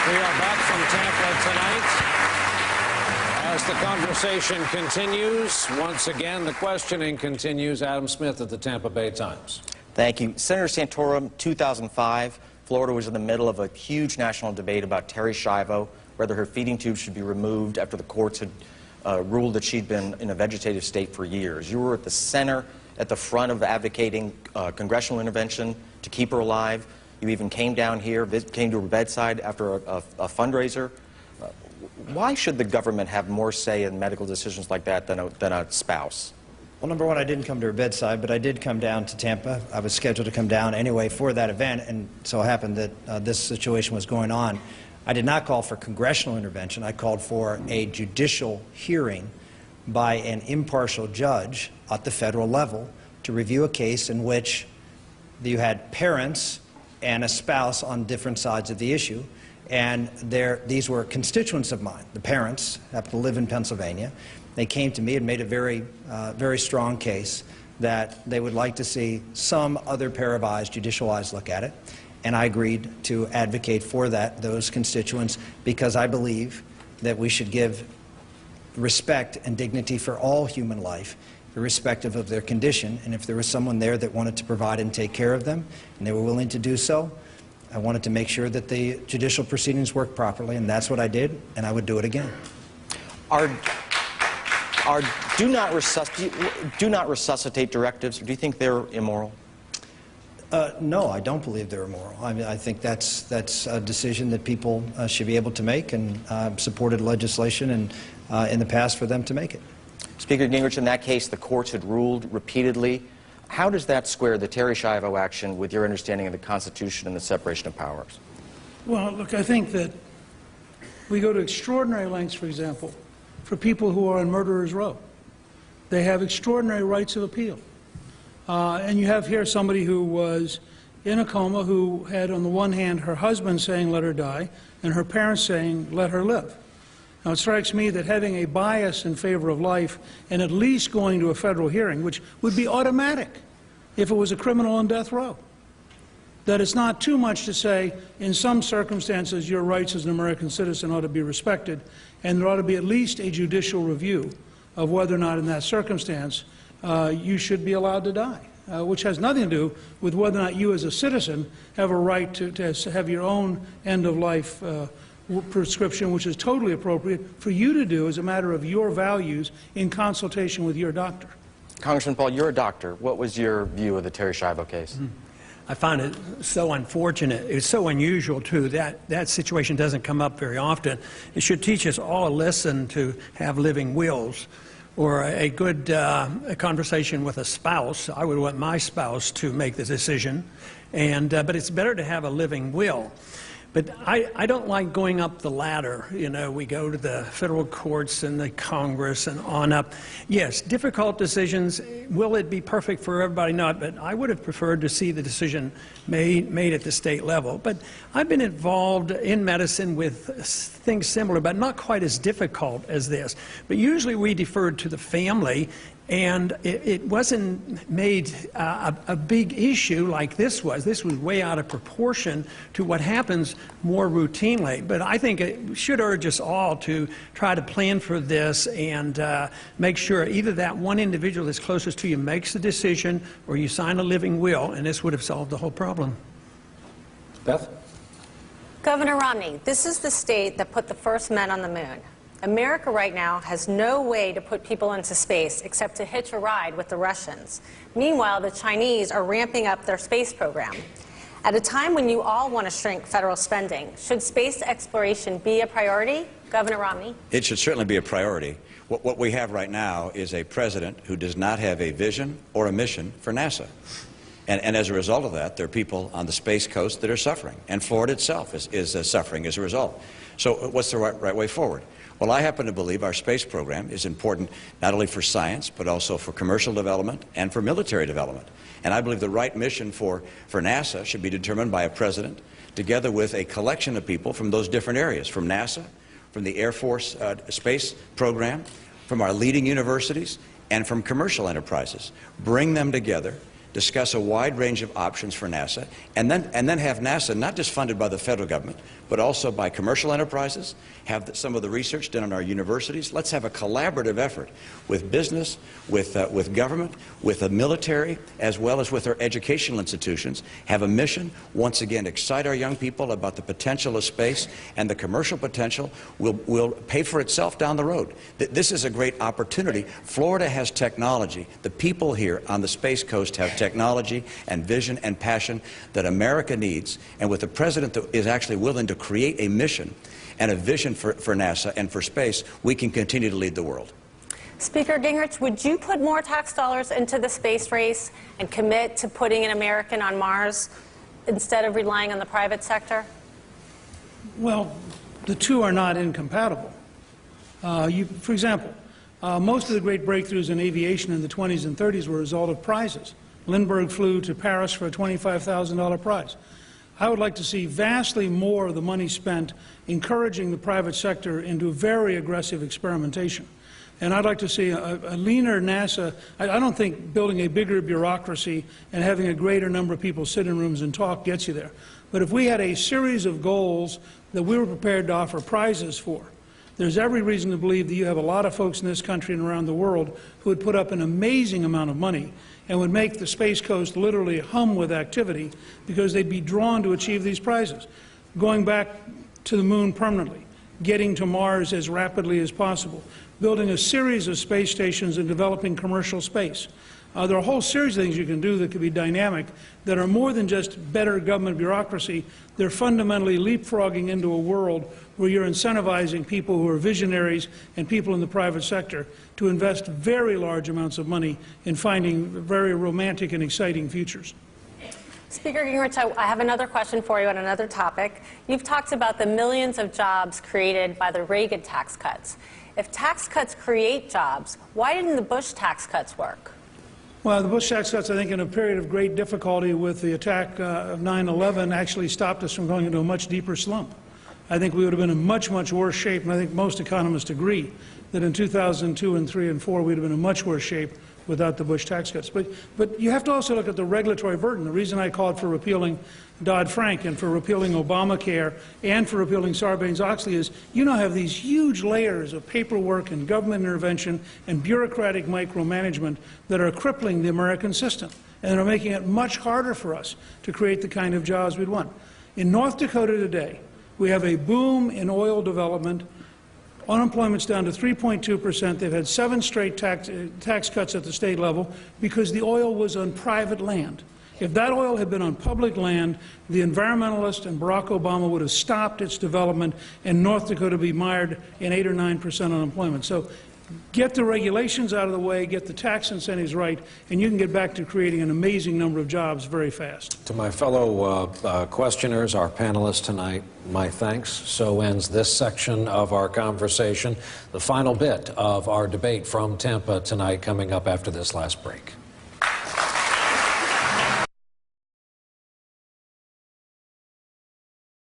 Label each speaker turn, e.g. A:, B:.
A: We are back from Tampa tonight. As the conversation continues, once again, the questioning continues. Adam Smith at the Tampa Bay Times.
B: Thank you. Senator Santorum, 2005, Florida was in the middle of a huge national debate about Terri Schiavo, whether her feeding tube should be removed after the courts had ruled that she'd been in a vegetative state for years. You were at the center, at the front of advocating congressional intervention to keep her alive. You even came down here, came to her bedside after a fundraiser. Why should the government have more say in medical decisions like that than a spouse?
C: Well, number one, I didn't come to her bedside, but I did come down to Tampa. I was scheduled to come down anyway for that event, and so it happened that this situation was going on. I did not call for congressional intervention. I called for a judicial hearing by an impartial judge at the federal level to review a case in which you had parents and a spouse on different sides of the issue. And these were constituents of mine. The parents happen to live in Pennsylvania. They came to me and made a very strong case that they would like to see some other pair of eyes, judicial eyes, look at it. And I agreed to advocate for those constituents, because I believe that we should give respect and dignity for all human life, irrespective of their condition. And if there was someone there that wanted to provide and take care of them, and they were willing to do so, I wanted to make sure that the judicial proceedings worked properly, and that's what I did, and I would do it again.
B: Do not resuscitate directives, or do you think they're immoral?
C: No, I don't believe they're immoral. I mean, I think that's a decision that people should be able to make, and supported legislation in the past for them to make it.
B: Speaker Gingrich, in that case, the courts had ruled repeatedly. How does that square the Terri Schiavo action with your understanding of the Constitution and the separation of powers?
D: Well, look, I think that we go to extraordinary lengths, for example, for people who are on murderer's row. They have extraordinary rights of appeal. And you have here somebody who was in a coma, who had, on the one hand, her husband saying, let her die, and her parents saying, let her live. Now, it strikes me that having a bias in favor of life and at least going to a federal hearing, which would be automatic if it was a criminal on death row, that it's not too much to say, in some circumstances, your rights as an American citizen ought to be respected, and there ought to be at least a judicial review of whether or not in that circumstance you should be allowed to die, which has nothing to do with whether or not you as a citizen have a right to have your own end-of-life prescription, which is totally appropriate for you to do as a matter of your values in consultation with your doctor.
B: Congressman Paul, you're a doctor. What was your view of the Terri Schiavo case?
E: I find it so unfortunate. It's so unusual, too. That situation doesn't come up very often. It should teach us all a lesson to have living wills, or a good conversation with a spouse. I would want my spouse to make the decision, but it's better to have a living will. But I don't like going up the ladder. You know, we go to the federal courts and the Congress and on up. Yes, difficult decisions. Will it be perfect for everybody? Not, but I would have preferred to see the decision made at the state level. But I've been involved in medicine with things similar, but not quite as difficult as this. But usually we deferred to the family, and it wasn't made a big issue like this was. This was way out of proportion to what happens more routinely. But I think it should urge us all to try to plan for this and make sure either that one individual that's closest to you makes the decision, or you sign a living will, and this would have solved the whole problem.
A: Beth?
F: Governor Romney, this is the state that put the first men on the moon. America right now has no way to put people into space except to hitch a ride with the Russians. Meanwhile, the Chinese are ramping up their space program. At a time when you all want to shrink federal spending, should space exploration be a priority? Governor Romney?
G: It should certainly be a priority. What we have right now is a president who does not have a vision or a mission for NASA. And as a result of that, there are people on the Space Coast that are suffering. And Florida itself is suffering as a result. So what's the right way forward? Well, I happen to believe our space program is important not only for science, but also for commercial development and for military development. And I believe the right mission for NASA should be determined by a president, together with a collection of people from those different areas, from NASA, from the Air Force space program, from our leading universities, and from commercial enterprises. Bring them together, discuss a wide range of options for NASA, and then have NASA not just funded by the federal government, but also by commercial enterprises, have some of the research done in our universities. Let's have a collaborative effort with business, with government, with the military, as well as with our educational institutions, have a mission, once again, excite our young people about the potential of space, and the commercial potential will pay for itself down the road. This is a great opportunity. Florida has technology. The people here on the Space Coast have technology and vision and passion that America needs, and with a president that is actually willing to create a mission and a vision for NASA and for space, we can continue to lead the world.
F: Speaker Gingrich, would you put more tax dollars into the space race and commit to putting an American on Mars instead of relying on the private sector?
D: Well, the two are not incompatible. For example, most of the great breakthroughs in aviation in the 20s and 30s were a result of prizes. Lindbergh flew to Paris for a $25,000 prize. I would like to see vastly more of the money spent encouraging the private sector into very aggressive experimentation. And I'd like to see a leaner NASA. I don't think building a bigger bureaucracy and having a greater number of people sit in rooms and talk gets you there. But if we had a series of goals that we were prepared to offer prizes for, there's every reason to believe that you have a lot of folks in this country and around the world who would put up an amazing amount of money and would make the Space Coast literally hum with activity because they'd be drawn to achieve these prizes. Going back to the moon permanently, getting to Mars as rapidly as possible, building a series of space stations and developing commercial space. There are a whole series of things you can do that could be dynamic that are more than just better government bureaucracy. They're fundamentally leapfrogging into a world where you're incentivizing people who are visionaries and people in the private sector to invest very large amounts of money in finding very romantic and exciting futures.
F: Speaker Gingrich, I have another question for you on another topic. You've talked about the millions of jobs created by the Reagan tax cuts. If tax cuts create jobs, why didn't the Bush tax cuts work?
D: Well, the Bush tax cuts, I think, in a period of great difficulty with the attack of 9/11 actually stopped us from going into a much deeper slump. I think we would have been in much, much worse shape, and I think most economists agree that in 2002 and 3 and 4 we'd have been in much worse shape without the Bush tax cuts. But you have to also look at the regulatory burden. The reason I called for repealing Dodd-Frank and for repealing Obamacare and for repealing Sarbanes-Oxley is you now have these huge layers of paperwork and government intervention and bureaucratic micromanagement that are crippling the American system and are making it much harder for us to create the kind of jobs we'd want. In North Dakota today, we have a boom in oil development. Unemployment's down to 3.2%. They've had 7 straight tax cuts at the state level because the oil was on private land. If that oil had been on public land, the environmentalists and Barack Obama would have stopped its development and North Dakota would be mired in 8 or 9% unemployment. So get the regulations out of the way, get the tax incentives right, and you can get back to creating an amazing number of jobs very fast.
A: To my fellow questioners, our panelists tonight, my thanks. So ends this section of our conversation. The final bit of our debate from Tampa tonight coming up after this last break.